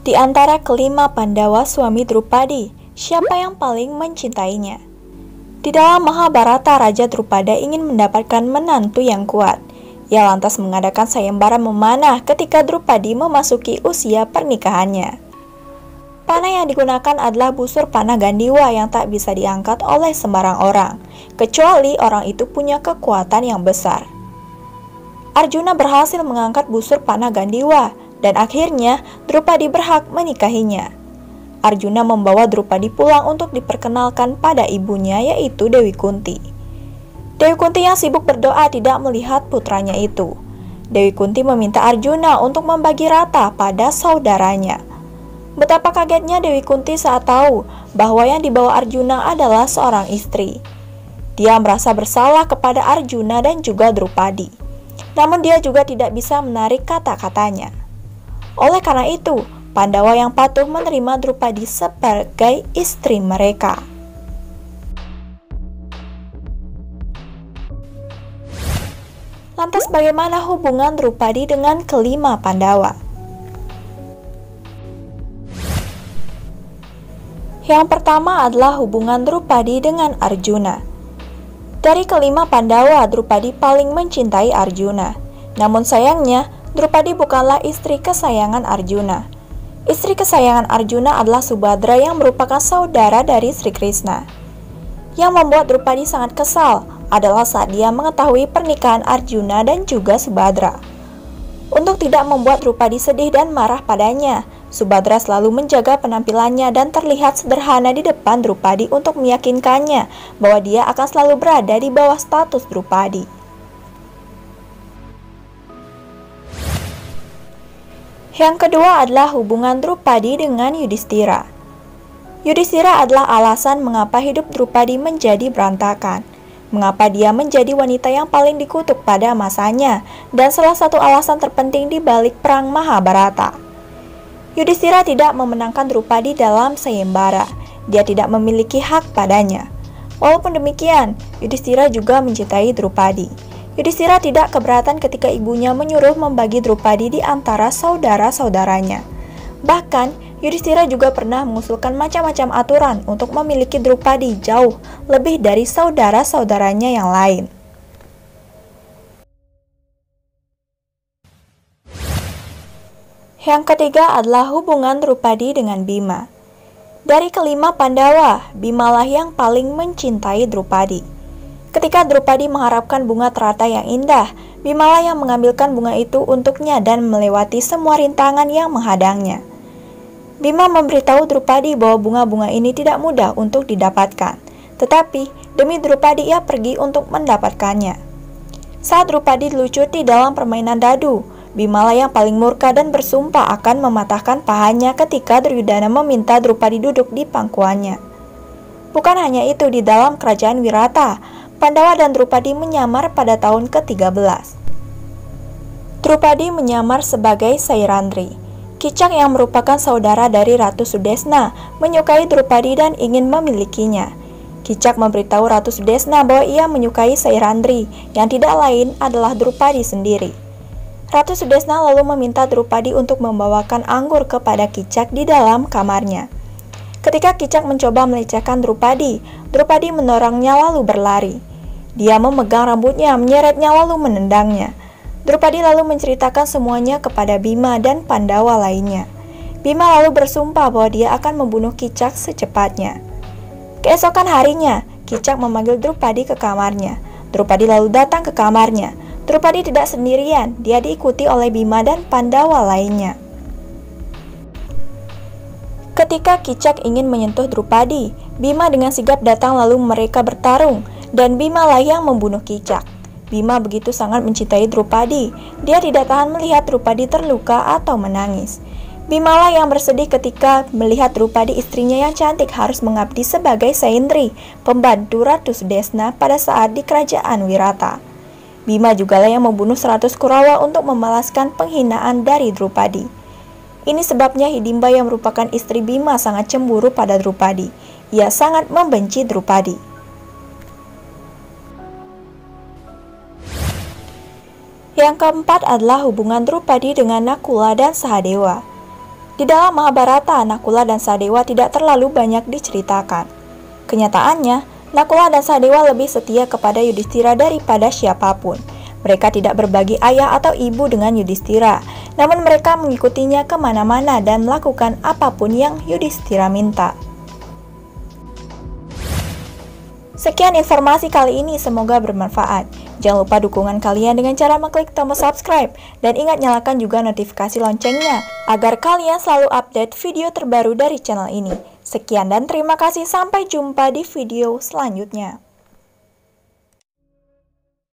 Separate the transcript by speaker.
Speaker 1: Di antara kelima Pandawa suami Drupadi, siapa yang paling mencintainya? Di dalam Mahabharata, Raja Drupada ingin mendapatkan menantu yang kuat. Ia lantas mengadakan sayembara memanah ketika Drupadi memasuki usia pernikahannya. Panah yang digunakan adalah busur panah Gandiwa yang tak bisa diangkat oleh sembarang orang, kecuali orang itu punya kekuatan yang besar. Arjuna berhasil mengangkat busur panah Gandiwa, dan akhirnya Drupadi berhak menikahinya. Arjuna membawa Drupadi pulang untuk diperkenalkan pada ibunya, yaitu Dewi Kunti. Dewi Kunti yang sibuk berdoa tidak melihat putranya itu. Dewi Kunti meminta Arjuna untuk membagi rata pada saudaranya. Betapa kagetnya Dewi Kunti saat tahu bahwa yang dibawa Arjuna adalah seorang istri. Dia merasa bersalah kepada Arjuna dan juga Drupadi. Namun dia juga tidak bisa menarik kata-katanya. Oleh karena itu, Pandawa yang patuh menerima Drupadi sebagai istri mereka. Lantas bagaimana hubungan Drupadi dengan kelima Pandawa? Yang pertama adalah hubungan Drupadi dengan Arjuna. Dari kelima Pandawa, Drupadi paling mencintai Arjuna. Namun sayangnya, Drupadi bukanlah istri kesayangan Arjuna. Istri kesayangan Arjuna adalah Subhadra yang merupakan saudara dari Sri Krishna. Yang membuat Drupadi sangat kesal adalah saat dia mengetahui pernikahan Arjuna dan juga Subhadra. Untuk tidak membuat Drupadi sedih dan marah padanya, Subhadra selalu menjaga penampilannya dan terlihat sederhana di depan Drupadi untuk meyakinkannya bahwa dia akan selalu berada di bawah status Drupadi. Yang kedua adalah hubungan Drupadi dengan Yudhistira. Yudhistira adalah alasan mengapa hidup Drupadi menjadi berantakan, mengapa dia menjadi wanita yang paling dikutuk pada masanya, dan salah satu alasan terpenting di balik perang Mahabharata. Yudhistira tidak memenangkan Drupadi dalam sayembara, dia tidak memiliki hak padanya. Walaupun demikian, Yudhistira juga mencintai Drupadi. Yudhistira tidak keberatan ketika ibunya menyuruh membagi Drupadi di antara saudara-saudaranya. Bahkan, Yudhistira juga pernah mengusulkan macam-macam aturan untuk memiliki Drupadi jauh lebih dari saudara-saudaranya yang lain. Yang ketiga adalah hubungan Drupadi dengan Bima. Dari kelima Pandawa, Bimalah yang paling mencintai Drupadi. Ketika Drupadi mengharapkan bunga teratai yang indah, Bimalah yang mengambilkan bunga itu untuknya dan melewati semua rintangan yang menghadangnya. Bima memberitahu Drupadi bahwa bunga-bunga ini tidak mudah untuk didapatkan, tetapi demi Drupadi ia pergi untuk mendapatkannya. Saat Drupadi dilucuti dalam permainan dadu, Bimalah yang paling murka dan bersumpah akan mematahkan pahanya ketika Duryudana meminta Drupadi duduk di pangkuannya. Bukan hanya itu, di dalam kerajaan Wirata, Pandawa dan Drupadi menyamar pada tahun ke-13. Drupadi menyamar sebagai Sairandri. Kicak yang merupakan saudara dari Ratu Sudesna menyukai Drupadi dan ingin memilikinya. Kicak memberitahu Ratu Sudesna bahwa ia menyukai Sairandri, yang tidak lain adalah Drupadi sendiri. Ratu Sudesna lalu meminta Drupadi untuk membawakan anggur kepada Kicak di dalam kamarnya. Ketika Kicak mencoba melecehkan Drupadi, Drupadi menorongnya lalu berlari. Dia memegang rambutnya, menyeretnya lalu menendangnya. Drupadi lalu menceritakan semuanya kepada Bima dan Pandawa lainnya. Bima lalu bersumpah bahwa dia akan membunuh Kicak secepatnya. Keesokan harinya, Kicak memanggil Drupadi ke kamarnya. Drupadi lalu datang ke kamarnya. Drupadi tidak sendirian, dia diikuti oleh Bima dan Pandawa lainnya. Ketika Kicak ingin menyentuh Drupadi, Bima dengan sigap datang lalu mereka bertarung, dan Bima lah yang membunuh Kicak. Bima begitu sangat mencintai Drupadi, dia tidak tahan melihat Drupadi terluka atau menangis. Bima lah yang bersedih ketika melihat Drupadi istrinya yang cantik harus mengabdi sebagai Saindri, pembantu Ratu Sudesna pada saat di kerajaan Wirata. Bima jugalah yang membunuh 100 Kurawa untuk membalaskan penghinaan dari Drupadi. Ini sebabnya Hidimba yang merupakan istri Bima sangat cemburu pada Drupadi. Ia sangat membenci Drupadi. Yang keempat adalah hubungan Drupadi dengan Nakula dan Sahadewa. Di dalam Mahabharata, Nakula dan Sadewa tidak terlalu banyak diceritakan. Kenyataannya, Nakula dan Sadewa lebih setia kepada Yudhistira daripada siapapun. Mereka tidak berbagi ayah atau ibu dengan Yudhistira, namun mereka mengikutinya kemana-mana dan melakukan apapun yang Yudhistira minta. Sekian informasi kali ini, semoga bermanfaat. Jangan lupa dukungan kalian dengan cara mengklik tombol subscribe dan ingat nyalakan juga notifikasi loncengnya agar kalian selalu update video terbaru dari channel ini. Sekian dan terima kasih, sampai jumpa di video selanjutnya.